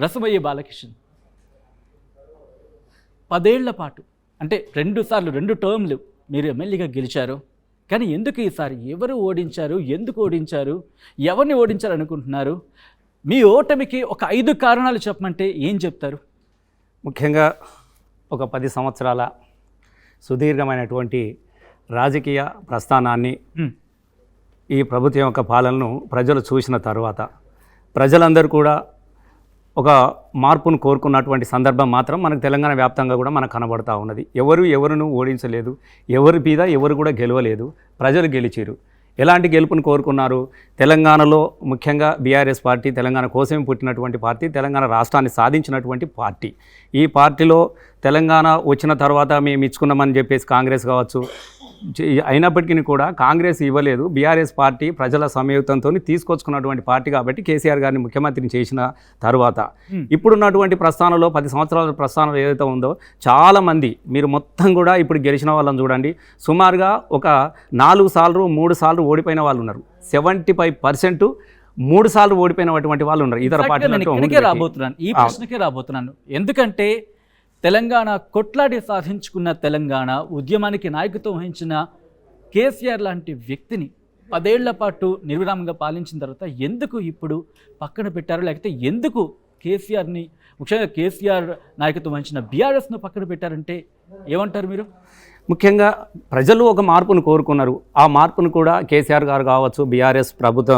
రసమయ్య బాలకిషన్ 10 ఏళ్ల పాటు అంటే 2 సార్లు 2 టర్మ్లు మీరు ఎమ్మెల్యేగా గెలిచారు. కానీ ఎందుకు ఈసారి ఎవరు ఓడించారు, ఎందుకు ఓడించారు, ఎవరిని ఓడించారు అనుకుంటున్నారు? మీ ఓటమికి ఒక 5 కారణాలు చెప్పమంటే ఏం చెప్తారు? ముఖ్యంగా ఒక 10 సంవత్సరాల సుదీర్ఘమైనటువంటి రాజకీయ ప్రస్థానాన్ని ఈ ప్రభుత్వం యొక్క పాలనను ప్రజలు చూసిన తర్వాత ప్రజలందరూ కూడా ఒక మార్పును కోరుకున్నటువంటి సందర్భం మాత్రం మనకు తెలంగాణ వ్యాప్తంగా కూడా మనకు కనబడుతూ ఉన్నది. ఎవరును ఓడించలేదు, ఎవరి మీద ఎవరు కూడా గెలవలేదు, ప్రజలు గెలిచారు. ఎలాంటి గెలుపును కోరుకున్నారు? తెలంగాణలో ముఖ్యంగా బీఆర్ఎస్ పార్టీ తెలంగాణ కోసమే పుట్టినటువంటి పార్టీ, తెలంగాణ రాష్ట్రాన్ని సాధించినటువంటి పార్టీ. ఈ పార్టీలో తెలంగాణ వచ్చిన తర్వాత మేము ఇచ్చుకున్నామని చెప్పేసి కాంగ్రెస్ కావచ్చు, అయినప్పటికీ కూడా కాంగ్రెస్ ఇవ్వలేదు. బీఆర్ఎస్ పార్టీ ప్రజల సమయుతంతో తీసుకొచ్చుకున్నటువంటి పార్టీ కాబట్టి కేసీఆర్ గారిని ముఖ్యమంత్రిని చేసిన తర్వాత ఇప్పుడున్నటువంటి ప్రస్థానంలో 10 సంవత్సరాల ప్రస్థానం ఏదైతే ఉందో చాలామంది మీరు మొత్తం కూడా ఇప్పుడు గెలిచిన వాళ్ళని చూడండి, సుమారుగా ఒక 4 సార్లు 3 సార్లు ఓడిపోయిన వాళ్ళు ఉన్నారు. 75% 3 సార్లు ఓడిపోయినటువంటి వాళ్ళు ఉన్నారు. ఇతర పార్టీలకే రాబోతున్నాను, ఈ ప్రశ్నకే రాబోతున్నాను. ఎందుకంటే తెలంగాణ కొట్లాడి సాధించుకున్న తెలంగాణ ఉద్యమానికి నాయకత్వం వహించిన కేసీఆర్ లాంటి వ్యక్తిని 10 ఏళ్ల పాటు నిర్విరామంగా పాలించిన తర్వాత ఎందుకు ఇప్పుడు పక్కన పెట్టారు? లేకపోతే ఎందుకు కేసీఆర్ని, ముఖ్యంగా కేసీఆర్ నాయకత్వం వహించిన బీఆర్ఎస్ను పక్కన పెట్టారంటే ఏమంటారు మీరు? ముఖ్యంగా ప్రజలు ఒక మార్పును కోరుకున్నారు. ఆ మార్పును కూడా కేసీఆర్ గారు కావచ్చు, బీఆర్ఎస్ ప్రభుత్వ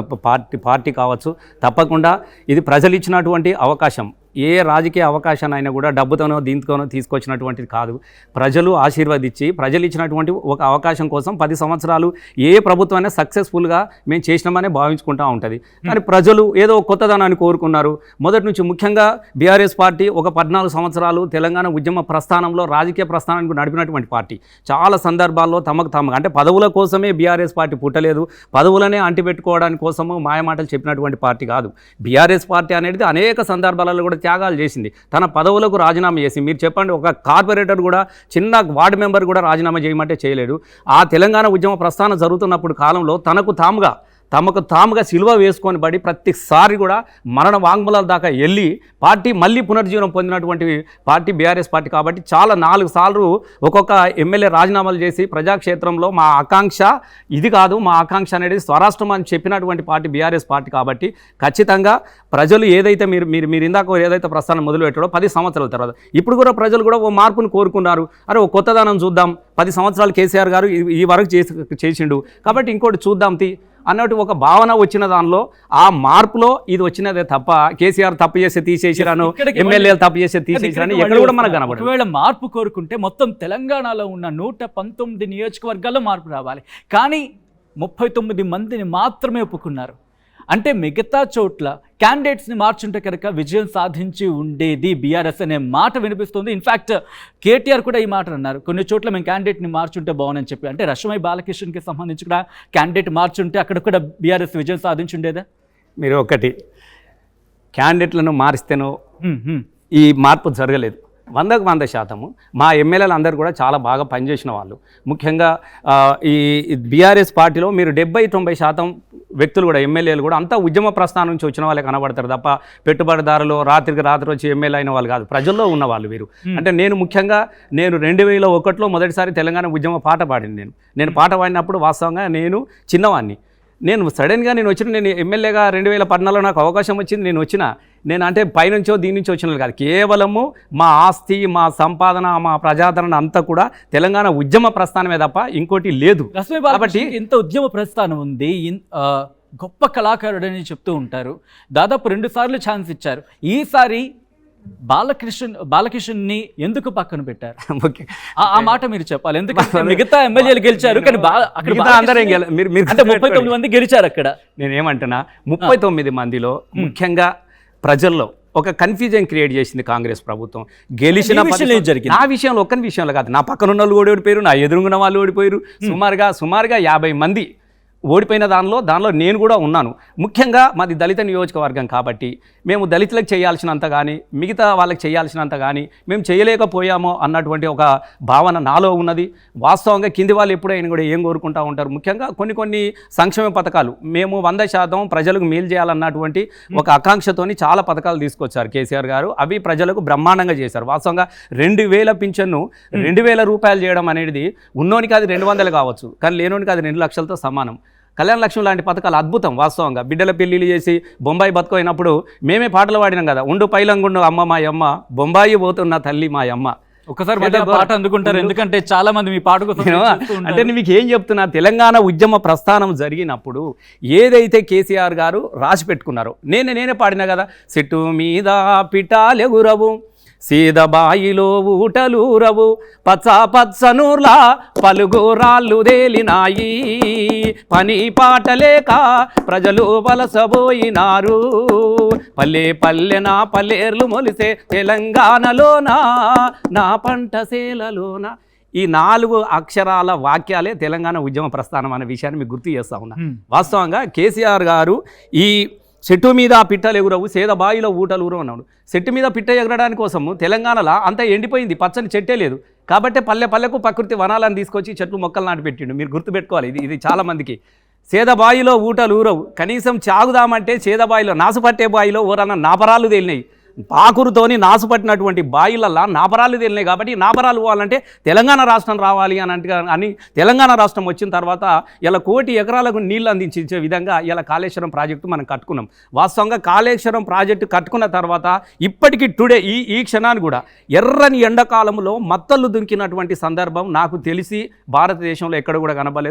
పార్టీ కావచ్చు, తప్పకుండా ఇది ప్రజలు ఇచ్చినటువంటి అవకాశం. ఏ రాజకీయ అవకాశాన్ని అయినా కూడా డబ్బుతోనో దీంతోనో తీసుకొచ్చినటువంటిది కాదు. ప్రజలు ఆశీర్వదించి ప్రజలు ఇచ్చినటువంటి ఒక అవకాశం కోసం 10 సంవత్సరాలు ఏ ప్రభుత్వం అయినా సక్సెస్ఫుల్గా మేము చేసినామనే భావించుకుంటూ ఉంటుంది. కానీ ప్రజలు ఏదో కొత్తదనాన్ని కోరుకున్నారు. మొదటి నుంచి ముఖ్యంగా బీఆర్ఎస్ పార్టీ ఒక 14 సంవత్సరాలు తెలంగాణ ఉద్యమ ప్రస్థానంలో రాజకీయ ప్రస్థానానికి నడిపినటువంటి పార్టీ. చాలా సందర్భాల్లో తమకు అంటే పదవుల కోసమే బీఆర్ఎస్ పార్టీ పుట్టలేదు, పదవులనే అంటిపెట్టుకోవడానికి కోసము మాయమాటలు చెప్పినటువంటి పార్టీ కాదు. బీఆర్ఎస్ పార్టీ అనేది అనేక సందర్భాలలో కూడా త్యాగాలు చేసింది. తన పదవులకు రాజీనామా చేసి, మీరు చెప్పండి, ఒక కార్పొరేటర్ కూడా, చిన్న వార్డు మెంబర్ కూడా రాజీనామా చేయమంటే చేయలేడు. ఆ తెలంగాణ ఉద్యమ ప్రస్థానం జరుగుతున్నప్పుడు కాలంలో తమకు తాముగా సిలువ వేసుకొని పడి ప్రతిసారి కూడా మరణ వాంగ్మూలాల దాకా వెళ్ళి పార్టీ మళ్ళీ పునర్జీవనం పొందినటువంటి పార్టీ బీఆర్ఎస్ పార్టీ. కాబట్టి చాలా 4 సార్లు ఒక్కొక్క ఎమ్మెల్యే రాజీనామాలు చేసి ప్రజాక్షేత్రంలో మా ఆకాంక్ష ఇది కాదు, మా ఆకాంక్ష అనేది స్వరాష్ట్రం అని చెప్పినటువంటి పార్టీ బీఆర్ఎస్ పార్టీ. కాబట్టి ఖచ్చితంగా ప్రజలు ఏదైతే మీరు ఇందాక ఏదైతే ప్రస్థానం మొదలుపెట్టాడో 10 సంవత్సరాల తర్వాత ఇప్పుడు కూడా ప్రజలు కూడా ఓ మార్పును కోరుకున్నారు. అరే ఓ కొత్తదనం చూద్దాం, 10 సంవత్సరాలు కేసీఆర్ గారు ఈ వరకు చేసిండు కాబట్టి ఇంకోటి చూద్దాం అన్నట్టు ఒక భావన వచ్చిన దానిలో ఆ మార్పులో ఇది వచ్చినదే తప్ప కేసీఆర్ తప్పు చేస్తే తీసేసిరాను, ఎమ్మెల్యేలు తప్పు చేస్తే తీసేసిరాను ఎక్కడ కూడా మనకు కనబడదు. ఒకవేళ మార్పు కోరుకుంటే మొత్తం తెలంగాణలో ఉన్న 119 నియోజకవర్గాల్లో మార్పు రావాలి. కానీ 39 మందిని మాత్రమే ఒప్పుకున్నారు. అంటే మిగతా చోట్ల క్యాండిడేట్స్ని మార్చుంటే కనుక విజయం సాధించి ఉండేది బీఆర్ఎస్ అనే మాట వినిపిస్తుంది. ఇన్ఫ్యాక్ట్ కేటీఆర్ కూడా ఈ మాట అన్నారు, కొన్ని చోట్ల మేము క్యాండిడేట్ని మార్చుంటే బాగుందని చెప్పి. అంటే రసమయ్య బాలకిషన్కి సంబంధించి కూడా క్యాండిడేట్ మార్చుంటే అక్కడ కూడా బీఆర్ఎస్ విజయం సాధించి ఉండేదా? మీరు ఒకటి క్యాండిడేట్లను మారిస్తేనో ఈ మార్పు జరగలేదు. 100కు 100% మా ఎమ్మెల్యేలు అందరూ కూడా చాలా బాగా పనిచేసిన వాళ్ళు. ముఖ్యంగా ఈ బీఆర్ఎస్ పార్టీలో మీరు 70-90% వ్యక్తులు కూడా ఎమ్మెల్యేలు కూడా అంతా ఉద్యమ ప్రస్థానం నుంచి వచ్చిన వాళ్ళే కనబడతారు తప్ప పెట్టుబడిదారులు రాత్రికి రాత్రి వచ్చి ఎమ్మెల్యే అయిన వాళ్ళు కాదు, ప్రజల్లో ఉన్న వాళ్ళు వీరు. అంటే నేను ముఖ్యంగా 2001లో మొదటిసారి తెలంగాణ ఉద్యమ పాట పాడింది. నేను పాట పాడినప్పుడు వాస్తవంగా నేను చిన్నవాడిని. నేను సడన్గా నేను ఎమ్మెల్యేగా 2014లో నాకు అవకాశం వచ్చింది. నేను అంటే పైనుంచో దీని నుంచి వచ్చిన కాదు, కేవలము మా ఆస్తి, మా సంపాదన, మా ప్రజాదరణ అంతా కూడా తెలంగాణ ఉద్యమ ప్రస్థానమే తప్ప ఇంకోటి లేదు. కాబట్టి ఇంత ఉద్యమ ప్రస్థానం ఉంది, గొప్ప కళాకారుడు అని చెప్తూ ఉంటారు. దాదాపు 2 సార్లు ఛాన్స్ ఇచ్చారు. ఈసారి బాలకిషన్ని ఎందుకు పక్కన పెట్టారు? ఆ మాట మీరు చెప్పాలి. ఎందుకంటే మిగతా ఎమ్మెల్యేలు గెలిచారు కానీ 39 మంది గెలిచారు. అక్కడ నేనేమంటున్నా 39 మందిలో ముఖ్యంగా ప్రజల్లో ఒక కన్ఫ్యూజన్ క్రియేట్ చేసింది కాంగ్రెస్ ప్రభుత్వం. గెలిచిన నా విషయంలో ఒక్కని విషయంలో కాదు, నా పక్కన ఉన్న వాళ్ళు ఓడిపోయారు, నా ఎదురుగున్న వాళ్ళు ఓడిపోయారు. సుమారుగా 50 మంది ఓడిపోయిన దానిలో నేను కూడా ఉన్నాను. ముఖ్యంగా మాది దళిత నియోజకవర్గం కాబట్టి మేము దళితులకు చేయాల్సినంత కానీ మిగతా వాళ్ళకి చేయాల్సినంత కానీ మేము చేయలేకపోయామో అన్నటువంటి ఒక భావన నాలో ఉన్నది. వాస్తవంగా కింది వాళ్ళు ఎప్పుడైనా కూడా ఏం కోరుకుంటూ ఉంటారు, ముఖ్యంగా కొన్ని సంక్షేమ పథకాలు మేము 100% ప్రజలకు మేలు చేయాలన్నటువంటి ఒక ఆకాంక్షతోని చాలా పథకాలు తీసుకొచ్చారు కేసీఆర్ గారు. అవి ప్రజలకు బ్రహ్మాండంగా చేశారు. వాస్తవంగా 2000 పింఛన్ను 2000 రూపాయలు చేయడం అనేది ఉన్నోనికి అది 200 కావచ్చు, కానీ లేనోనికి అది 2 లక్షలతో సమానం. కళ్యాణ లక్ష్మి లాంటి పథకాలు అద్భుతం. వాస్తవంగా బిడ్డల పెళ్ళిళ్ళు చేసి బొంబాయి బతుకోయినప్పుడు మేమే పాటలు పాడినాం కదా, ఉండు పైలంగుండు అమ్మ మా అమ్మ, బొంబాయి పోతున్న తల్లి మా అమ్మ. ఒకసారి మళ్ళీ ఆ పాట అందుకుంటారు, ఎందుకంటే చాలా మంది మీ పాట కోసం అంటే మీకు ఏం చెప్తున్నా, తెలంగాణ ఉద్యమ ప్రస్థానం జరిగినప్పుడు ఏదైతే కేసీఆర్ గారు రాసి పెట్టుకున్నారో నేనే పాడినా కదా, చెట్టు మీద పిటాలెగురవు సీదబాయిలో ఊటలూరవు పచ్చనూర్లా పలుగురాళ్ళు తేలినాయి, పని పాటలేక ప్రజలు వలసబోయినారు, పల్లె నా పల్లెర్లు మొలిసే తెలంగాణలోన నా పంట సేలలోన. ఈ 4 అక్షరాల వాక్యాలే తెలంగాణ ఉద్యమ ప్రస్థానం అనే విషయాన్ని మీకు గుర్తు చేస్తా ఉన్నా. వాస్తవంగా కేసీఆర్ గారు ఈ చెట్టు మీద పిట్టలు ఎగురవు సేదబాయిలో ఊటలూరు అన్నాడు. చెట్టు మీద పిట్ట ఎగరడానికి కోసము తెలంగాణలో అంతా ఎండిపోయింది, పచ్చని చెట్టే లేదు. కాబట్టి పల్లెకు ప్రకృతి వనాలను తీసుకొచ్చి చెట్లు మొక్కలు నాటి పెట్టిండు. మీరు గుర్తుపెట్టుకోవాలి, ఇది చాలా మందికి. సేదబాయిలో ఊటలూరవు, కనీసం చాగుదామంటే సేదబాయిలో నాసుపట్టే బాయిలో ఓరన్న నాపరాలు తేలినాయి. పాకురుతోని నాసుపట్టినటువంటి బాయిలల్లా నాపరాలు తేలినాయి. కాబట్టి నాపరాలు పోవాలంటే తెలంగాణ రాష్ట్రం రావాలి అని తెలంగాణ రాష్ట్రం వచ్చిన తర్వాత ఇలా 1 కోటి ఎకరాలకు నీళ్లు అందించే విధంగా ఇలా కాళేశ్వరం ప్రాజెక్టు మనం కట్టుకున్నాం. వాస్తవంగా కాళేశ్వరం ప్రాజెక్టు కట్టుకున్న తర్వాత ఇప్పటికీ టుడే ఈ క్షణాన్ని కూడా ఎర్రని ఎండాకాలంలో మత్తళ్ళు దుంకినటువంటి సందర్భం నాకు తెలిసి భారతదేశంలో ఎక్కడ కూడా కనబడలేదు.